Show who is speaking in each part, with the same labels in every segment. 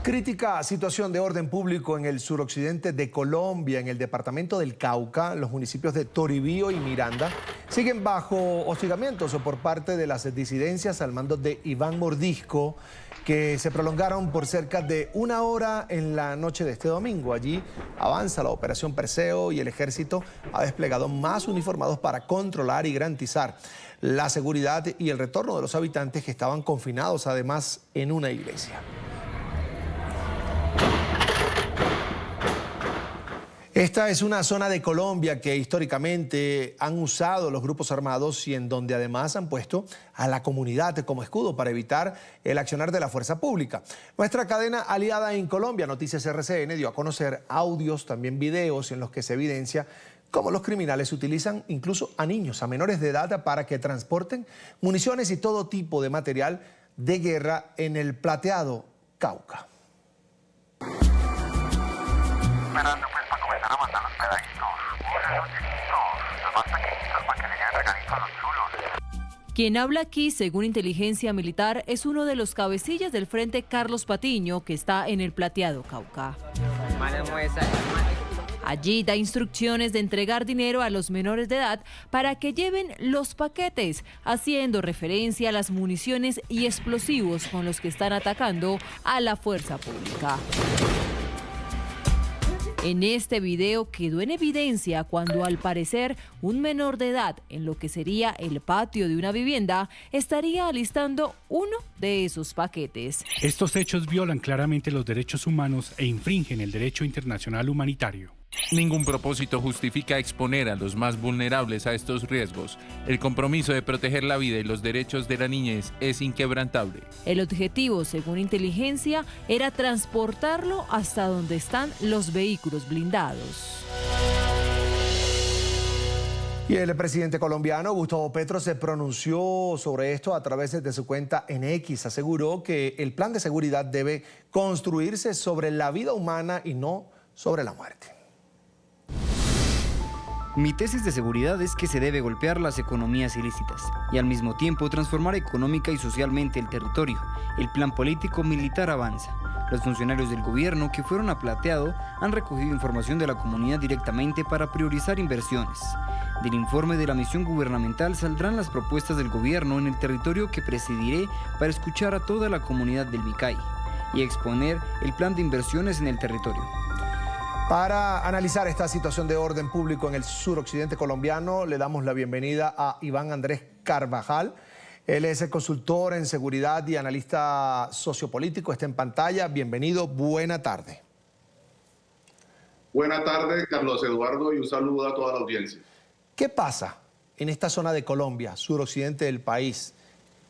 Speaker 1: Crítica situación de orden público en el suroccidente de Colombia, en el departamento del Cauca. Los municipios de Toribío y Miranda siguen bajo hostigamientos por parte de las disidencias al mando de Iván Mordisco, que se prolongaron por cerca de una hora en la noche de este domingo. Allí avanza la operación Perseo y el ejército ha desplegado más uniformados para controlar y garantizar la seguridad y el retorno de los habitantes que estaban confinados además en una iglesia. Esta es una zona de Colombia que históricamente han usado los grupos armados y en donde además han puesto a la comunidad como escudo para evitar el accionar de la fuerza pública. Nuestra cadena aliada en Colombia, Noticias RCN, dio a conocer audios, también videos en los que se evidencia cómo los criminales utilizan incluso a niños, a menores de edad, para que transporten municiones y todo tipo de material de guerra en el Plateado, Cauca.
Speaker 2: Esperando pues para comenzar a mandar los pedaditos, los chiquitos, los más pequeñitos para que le den regalitos a los chulos.
Speaker 3: Quien habla aquí, según inteligencia militar, es uno de los cabecillas del Frente Carlos Patiño, que está en el Plateado, Cauca. Allí da instrucciones de entregar dinero a los menores de edad para que lleven los paquetes, haciendo referencia a las municiones y explosivos con los que están atacando a la fuerza pública. En este video quedó en evidencia cuando al parecer un menor de edad en lo que sería el patio de una vivienda estaría alistando uno de esos paquetes.
Speaker 4: Estos hechos violan claramente los derechos humanos e infringen el derecho internacional humanitario.
Speaker 5: Ningún propósito justifica exponer a los más vulnerables a estos riesgos. El compromiso de proteger la vida y los derechos de la niñez es inquebrantable.
Speaker 3: El objetivo, según inteligencia, era transportarlo hasta donde están los vehículos blindados.
Speaker 1: Y el presidente colombiano Gustavo Petro se pronunció sobre esto a través de su cuenta en X. Aseguró que el plan de seguridad debe construirse sobre la vida humana y no sobre la muerte.
Speaker 6: Mi tesis de seguridad es que se debe golpear las economías ilícitas y al mismo tiempo transformar económica y socialmente el territorio. El plan político-militar avanza. Los funcionarios del gobierno que fueron a Plateado han recogido información de la comunidad directamente para priorizar inversiones. Del informe de la misión gubernamental saldrán las propuestas del gobierno en el territorio que presidiré para escuchar a toda la comunidad del Bicay y exponer el plan de inversiones en el territorio.
Speaker 1: Para analizar esta situación de orden público en el suroccidente colombiano, le damos la bienvenida a Iván Andrés Carvajal. Él es el consultor en seguridad y analista sociopolítico. Está en pantalla. Bienvenido, buena tarde.
Speaker 7: Buena tarde, Carlos Eduardo, y un saludo a toda la audiencia.
Speaker 1: ¿Qué pasa en esta zona de Colombia, suroccidente del país,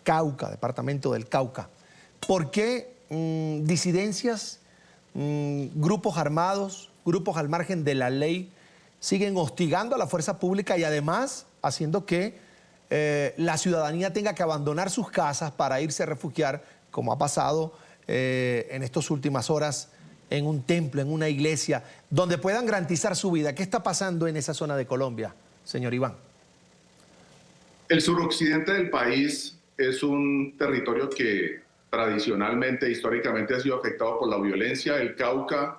Speaker 1: Cauca, departamento del Cauca? ¿Por qué disidencias, grupos armados, grupos al margen de la ley siguen hostigando a la fuerza pública y además haciendo que la ciudadanía tenga que abandonar sus casas para irse a refugiar, como ha pasado en estas últimas horas en un templo, en una iglesia, donde puedan garantizar su vida? ¿Qué está pasando en esa zona de Colombia, señor Iván?
Speaker 7: El suroccidente del país es un territorio que tradicionalmente, históricamente ha sido afectado por la violencia. El Cauca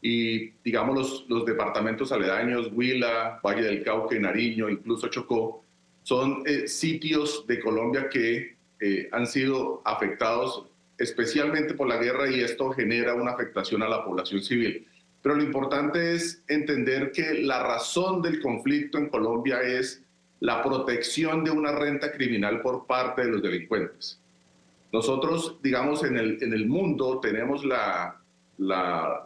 Speaker 7: y, digamos, los departamentos aledaños, Huila, Valle del Cauca y Nariño, incluso Chocó, son sitios de Colombia que han sido afectados especialmente por la guerra, y esto genera una afectación a la población civil. Pero lo importante es entender que la razón del conflicto en Colombia es la protección de una renta criminal por parte de los delincuentes. Nosotros, digamos, en el mundo tenemos la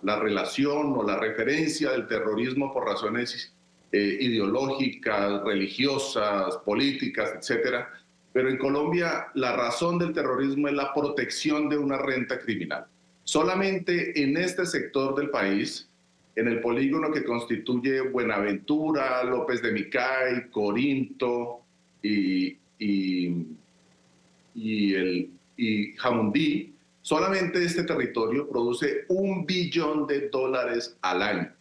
Speaker 7: relación o la referencia del terrorismo por razones ideológicas, religiosas, políticas, etcétera. Pero en Colombia la razón del terrorismo es la protección de una renta criminal. Solamente en este sector del país, en el polígono que constituye Buenaventura, López de Micay, Corinto y Jamundí, solamente este territorio produce $1 billón al año.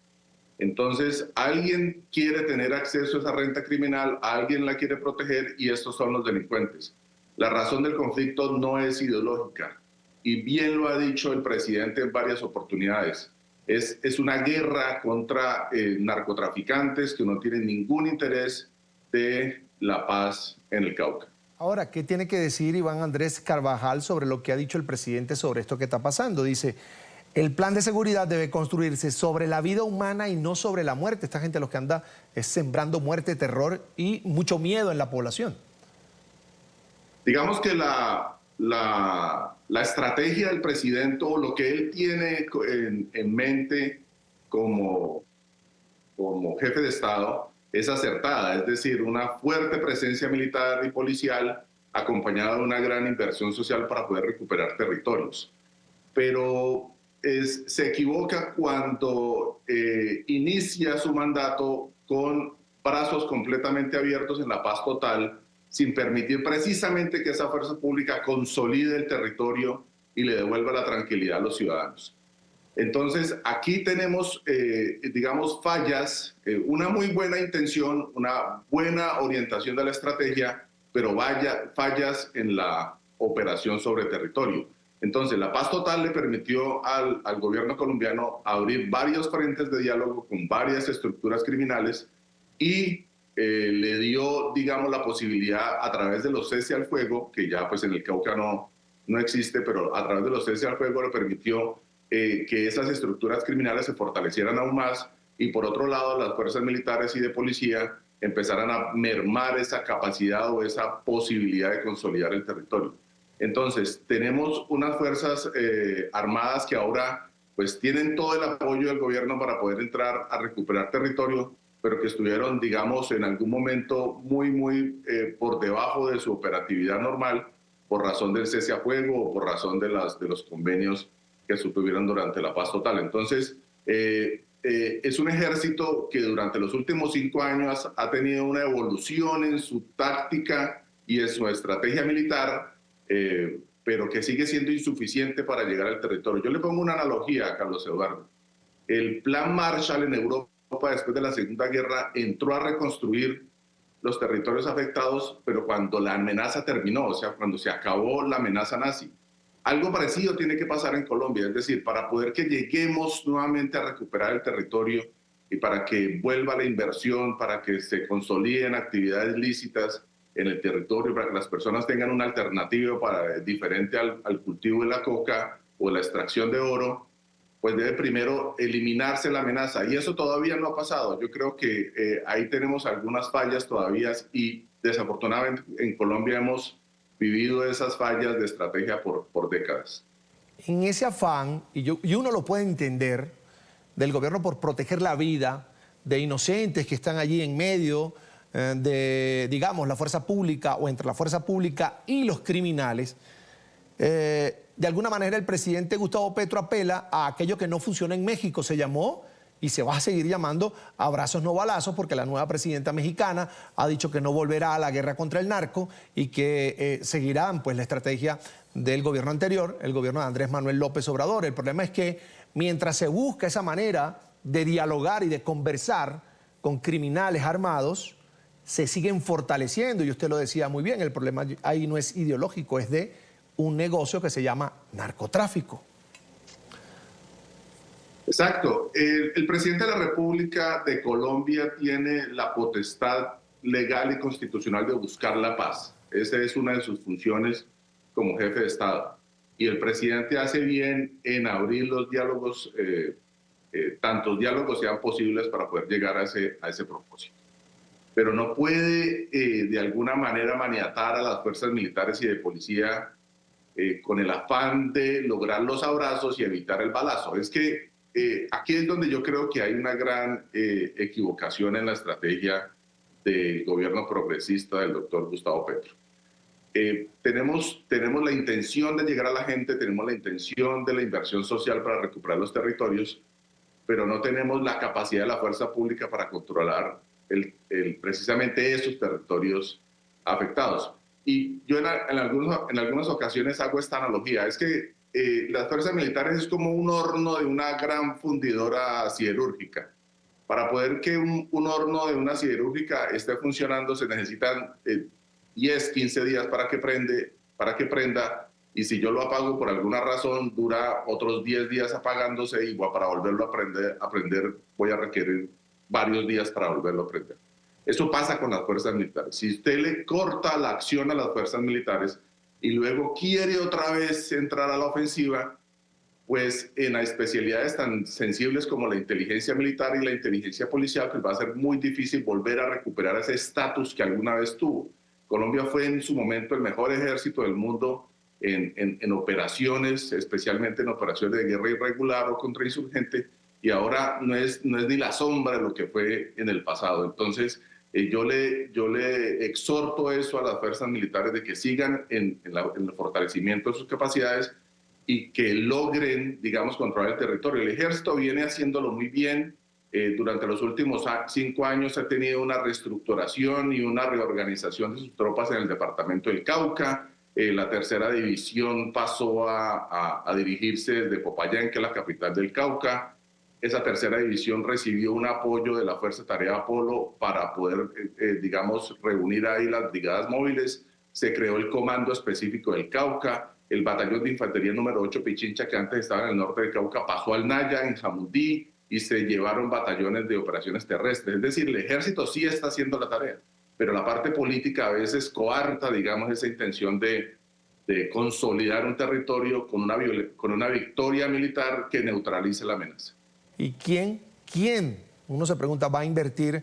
Speaker 7: Entonces, alguien quiere tener acceso a esa renta criminal, alguien la quiere proteger, y estos son los delincuentes. La razón del conflicto no es ideológica, y bien lo ha dicho el presidente en varias oportunidades, es una guerra contra narcotraficantes que no tienen ningún interés de la paz en el Cauca.
Speaker 1: Ahora, ¿qué tiene que decir Iván Andrés Carvajal sobre lo que ha dicho el presidente sobre esto que está pasando? Dice, el plan de seguridad debe construirse sobre la vida humana y no sobre la muerte. Esta gente lo que anda es sembrando muerte, terror y mucho miedo en la población.
Speaker 7: Digamos que la estrategia del presidente o lo que él tiene en mente como jefe de Estado es acertada, es decir, una fuerte presencia militar y policial acompañada de una gran inversión social para poder recuperar territorios. Pero se equivoca cuando inicia su mandato con brazos completamente abiertos en la paz total, sin permitir precisamente que esa fuerza pública consolide el territorio y le devuelva la tranquilidad a los ciudadanos. Entonces, aquí tenemos, digamos, fallas, una muy buena intención, una buena orientación de la estrategia, pero fallas en la operación sobre territorio. Entonces, la paz total le permitió al gobierno colombiano abrir varios frentes de diálogo con varias estructuras criminales y le dio, digamos, la posibilidad a través de los cese al fuego, que ya pues en el Cauca no existe, pero a través de los cese al fuego le permitió que esas estructuras criminales se fortalecieran aún más y por otro lado las fuerzas militares y de policía empezaran a mermar esa capacidad o esa posibilidad de consolidar el territorio. Entonces, tenemos unas fuerzas armadas que ahora pues tienen todo el apoyo del gobierno para poder entrar a recuperar territorio, pero que estuvieron, digamos, en algún momento muy por debajo de su operatividad normal por razón del cese a fuego o por razón de los convenios que subtuvieron durante la paz total. Entonces, es un ejército que durante los últimos 5 años ha tenido una evolución en su táctica y en su estrategia militar, pero que sigue siendo insuficiente para llegar al territorio. Yo le pongo una analogía, Carlos Eduardo. El plan Marshall en Europa después de la Segunda Guerra entró a reconstruir los territorios afectados, pero cuando la amenaza terminó, o sea, cuando se acabó la amenaza nazi. Algo parecido tiene que pasar en Colombia, es decir, para poder que lleguemos nuevamente a recuperar el territorio y para que vuelva la inversión, para que se consoliden actividades lícitas en el territorio, para que las personas tengan una alternativa diferente al cultivo de la coca o la extracción de oro, pues debe primero eliminarse la amenaza. Y eso todavía no ha pasado. Yo creo que ahí tenemos algunas fallas todavía y desafortunadamente en Colombia hemos vivido esas fallas de estrategia por décadas.
Speaker 1: En ese afán, y uno lo puede entender, del gobierno por proteger la vida de inocentes que están allí en medio de, digamos, la fuerza pública o entre la fuerza pública y los criminales, de alguna manera el presidente Gustavo Petro apela a aquello que no funciona en México. Se llamó y se va a seguir llamando abrazos no balazos, porque la nueva presidenta mexicana ha dicho que no volverá a la guerra contra el narco y que seguirán pues la estrategia del gobierno anterior, el gobierno de Andrés Manuel López Obrador. El problema es que mientras se busca esa manera de dialogar y de conversar con criminales armados, se siguen fortaleciendo, y usted lo decía muy bien, el problema ahí no es ideológico, es de un negocio que se llama narcotráfico.
Speaker 7: Exacto. El presidente de la República de Colombia tiene la potestad legal y constitucional de buscar la paz. Esa es una de sus funciones como jefe de Estado. Y el presidente hace bien en abrir los diálogos, tantos diálogos sean posibles para poder llegar a ese propósito. Pero no puede de alguna manera maniatar a las fuerzas militares y de policía con el afán de lograr los abrazos y evitar el balazo. Es que aquí es donde yo creo que hay una gran equivocación en la estrategia del gobierno progresista del doctor Gustavo Petro. Tenemos la intención de llegar a la gente, tenemos la intención de la inversión social para recuperar los territorios, pero no tenemos la capacidad de la fuerza pública para controlar precisamente esos territorios afectados. Y yo en algunas ocasiones hago esta analogía, es que las fuerzas militares es como un horno de una gran fundidora siderúrgica. Para poder que un horno de una siderúrgica esté funcionando se necesitan 10, 15 días para que prenda, y si yo lo apago por alguna razón, dura otros 10 días apagándose y para volverlo a aprender voy a requerir varios días para volverlo a aprender. Eso pasa con las fuerzas militares. Si usted le corta la acción a las fuerzas militares y luego quiere otra vez entrar a la ofensiva, pues en las especialidades tan sensibles como la inteligencia militar y la inteligencia policial, pues va a ser muy difícil volver a recuperar ese estatus que alguna vez tuvo. Colombia fue en su momento el mejor ejército del mundo en operaciones, especialmente en operaciones de guerra irregular o contrainsurgente, y ahora no es ni la sombra de lo que fue en el pasado. Entonces, yo le exhorto eso a las fuerzas militares de que sigan en el fortalecimiento de sus capacidades y que logren, digamos, controlar el territorio. El ejército viene haciéndolo muy bien. Durante los últimos 5 años ha tenido una reestructuración y una reorganización de sus tropas en el departamento del Cauca. La tercera división pasó a dirigirse desde Popayán, que es la capital del Cauca. Esa tercera división recibió un apoyo de la Fuerza Tarea Apolo para poder, digamos, reunir ahí las brigadas móviles. Se creó el Comando Específico del Cauca. El Batallón de Infantería número 8 Pichincha, que antes estaba en el norte del Cauca, pasó al Naya, en Jamundí, y se llevaron batallones de operaciones terrestres. Es decir, el ejército sí está haciendo la tarea, pero la parte política a veces coarta, digamos, esa intención de consolidar un territorio con una victoria militar que neutralice la amenaza.
Speaker 1: ¿Y quién, uno se pregunta, va a invertir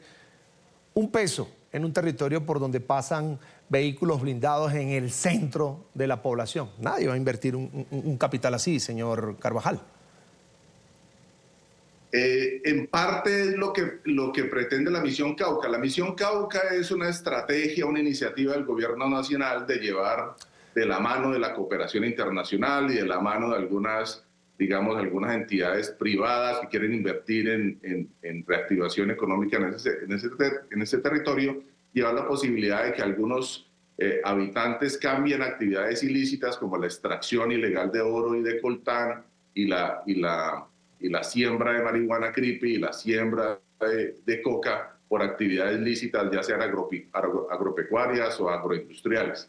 Speaker 1: un peso en un territorio por donde pasan vehículos blindados en el centro de la población? Nadie va a invertir un capital así, señor Carvajal.
Speaker 7: En parte es lo que pretende la Misión Cauca. La Misión Cauca es una estrategia, una iniciativa del gobierno nacional de llevar de la mano de la cooperación internacional y de la mano de algunas entidades privadas que quieren invertir en reactivación económica en ese territorio, llevar la posibilidad de que algunos habitantes cambien actividades ilícitas como la extracción ilegal de oro y de coltán y la siembra de marihuana creepy y la siembra de coca por actividades lícitas, ya sean agropecuarias o agroindustriales.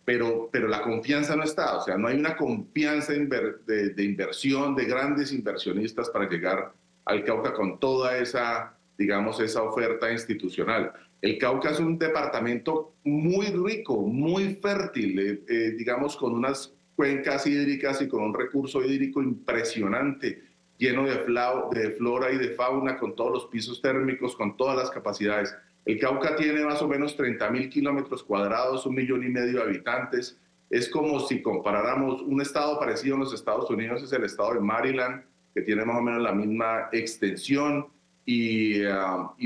Speaker 7: Pero la confianza no está, o sea, no hay una confianza de inversión, de grandes inversionistas para llegar al Cauca con toda esa, digamos, esa oferta institucional. El Cauca es un departamento muy rico, muy fértil, digamos, con unas cuencas hídricas y con un recurso hídrico impresionante, lleno de flora y de fauna, con todos los pisos térmicos, con todas las capacidades. El Cauca tiene más o menos 30.000 kilómetros cuadrados, 1,5 millones de habitantes. Es como si comparáramos un estado parecido en los Estados Unidos, es el estado de Maryland, que tiene más o menos la misma extensión, y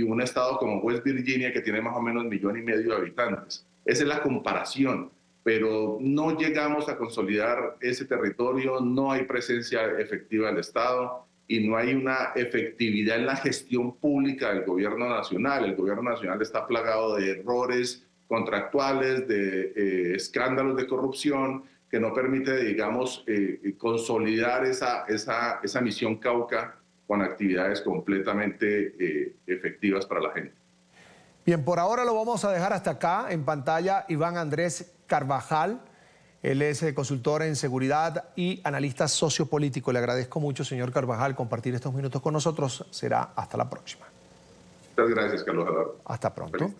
Speaker 7: un estado como West Virginia, que tiene más o menos 1,5 millones de habitantes. Esa es la comparación, pero no llegamos a consolidar ese territorio, no hay presencia efectiva del Estado y no hay una efectividad en la gestión pública del gobierno nacional. El gobierno nacional está plagado de errores contractuales, de escándalos de corrupción, que no permite, digamos, consolidar esa misión Cauca con actividades completamente efectivas para la gente.
Speaker 1: Bien, por ahora lo vamos a dejar hasta acá. En pantalla, Iván Andrés Carvajal. Él es consultor en seguridad y analista sociopolítico. Le agradezco mucho, señor Carvajal, compartir estos minutos con nosotros. Será hasta la próxima.
Speaker 7: Muchas gracias, Carlos Eduardo.
Speaker 1: Hasta pronto.
Speaker 7: Feliz.